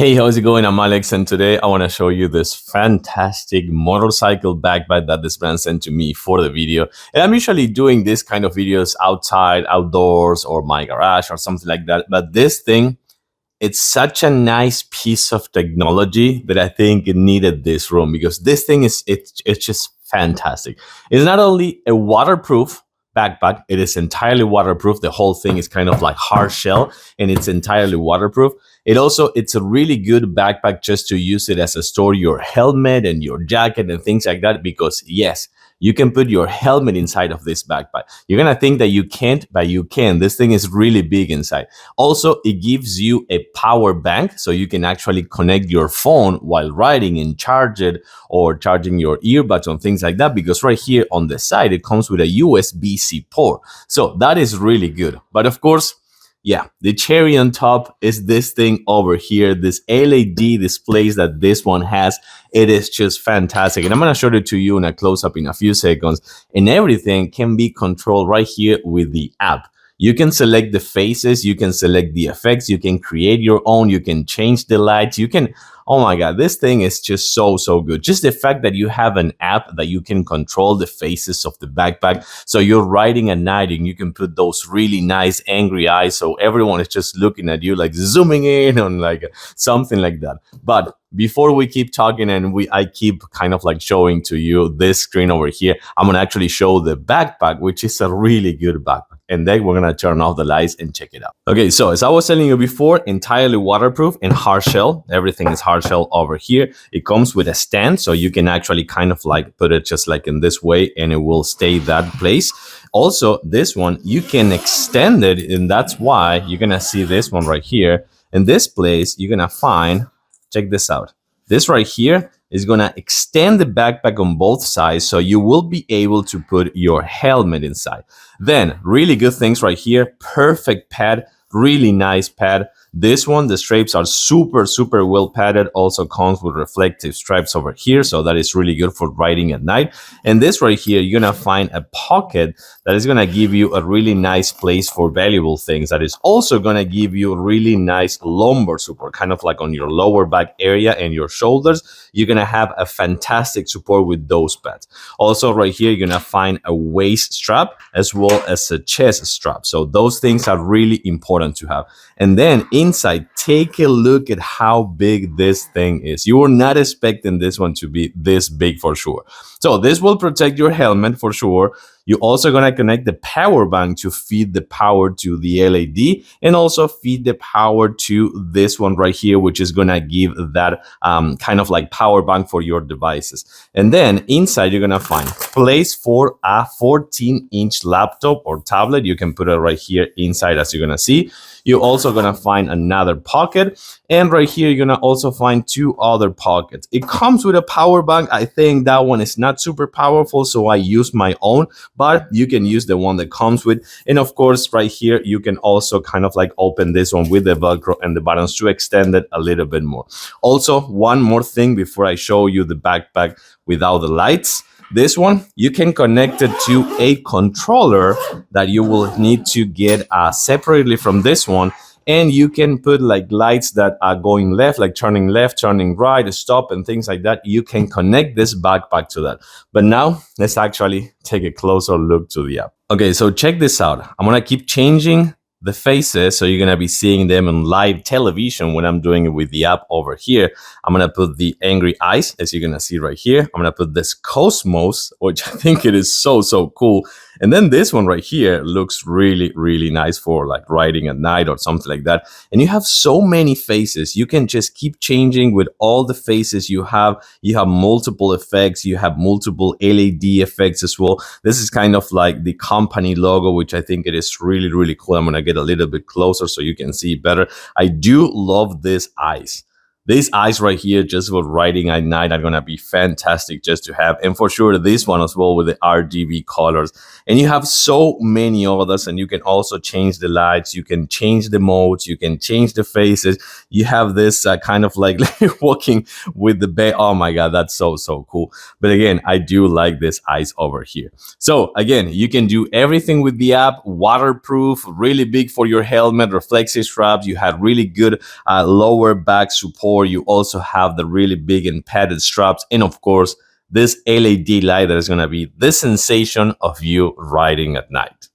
Hey, how's it going? I'm Alex, and today I want to show you this fantastic motorcycle backpack that this brand sent to me for the video. And I'm usually doing this kind of videos outside, outdoors, or my garage or something like that. But this thing, it's such a nice piece of technology that I think it needed this room because this thing it's just fantastic. It's not only a waterproof backpack, it is entirely waterproof. The whole thing is kind of like hard shell and it's entirely waterproof. It's a really good backpack just to use it as a store your helmet and your jacket and things like that because yes, you can put your helmet inside of this backpack. You're gonna think that you can't, but you can. This thing is really big inside. Also, it gives you a power bank so you can actually connect your phone while riding and charge it or charging your earbuds and things like that because right here on the side, it comes with a USB-C port. So that is really good. But of course, yeah, the cherry on top is this thing over here, this LED displays that this one has. It is just fantastic. And I'm going to show it to you in a close-up in a few seconds. And everything can be controlled right here with the app. You can select the faces, you can select the effects, you can create your own, you can change the lights, you can, oh my God, this thing is just so good. Just the fact that you have an app that you can control the faces of the backpack. So you're riding at night and you can put those really nice angry eyes. So everyone is just looking at you like zooming in on like something like that. But before we keep talking and I keep kind of like showing to you this screen over here, I'm gonna actually show the backpack, which is a really good backpack. And then we're gonna turn off the lights and check it out. Okay, so as I was telling you before, entirely waterproof and hard shell. Everything is hard shell over here. It comes with a stand, so you can actually kind of like put it just like in this way and it will stay that place. Also, this one, you can extend it, and that's why you're gonna see this one right here. In this place, you're gonna find, check this out. This right here is gonna extend the backpack on both sides, so you will be able to put your helmet inside. Then, really good things right here, perfect pad, really nice pad. This one, the stripes are super well padded. Also comes with reflective stripes over here, so that is really good for riding at night. And this right here, you're gonna find a pocket that is gonna give you a really nice place for valuable things. That is also gonna give you really nice lumbar support, kind of like on your lower back area and your shoulders. You're gonna have a fantastic support with those pads. Also right here, you're gonna find a waist strap as well as a chest strap. So those things are really important to have. And then inside, take a look at how big this thing is. You were not expecting this one to be this big for sure. So this will protect your helmet for sure. You're also going to connect the power bank to feed the power to the LED and also feed the power to this one right here, which is going to give that kind of like power bank for your devices. And then inside, you're going to find place for a 14-inch laptop or tablet. You can put it right here inside, as you're going to see. You're also going to find another pocket. And right here, you're going to also find two other pockets. It comes with a power bank. I think that one is not super powerful, so I use my own, but you can use the one that comes with. And of course, right here, you can also kind of like open this one with the Velcro and the buttons to extend it a little bit more. Also, one more thing before I show you the backpack without the lights. This one, you can connect it to a controller that you will need to get separately from this one. And you can put like lights that are going left, like turning left, turning right, stop, and things like that. You can connect this backpack to that. But now let's actually take a closer look to the app. Okay, so check this out. I'm gonna keep changing the faces, so you're gonna be seeing them on live television when I'm doing it with the app over here. I'm gonna put the angry eyes, as you're gonna see right here. I'm gonna put this Cosmos, which I think it is so cool. And then this one right here looks really nice for like riding at night or something like that. And you have so many faces. You can just keep changing with all the faces you have. You have multiple effects. You have multiple LED effects as well. This is kind of like the company logo, which I think it is really cool. I'm gonna get a little bit closer so you can see better. I do love these eyes. These eyes right here, just for riding at night, are gonna be fantastic just to have. And for sure, this one as well with the RGB colors. And you have so many others, and you can also change the lights. You can change the modes. You can change the faces. You have this kind of like walking with the bay. Oh my God, that's so cool. But again, I do like this eyes over here. So again, you can do everything with the app. Waterproof, really big for your helmet, reflective straps. You have really good lower back support or you also have the really big and padded straps, and of course, this LED light that is going to be the sensation of you riding at night.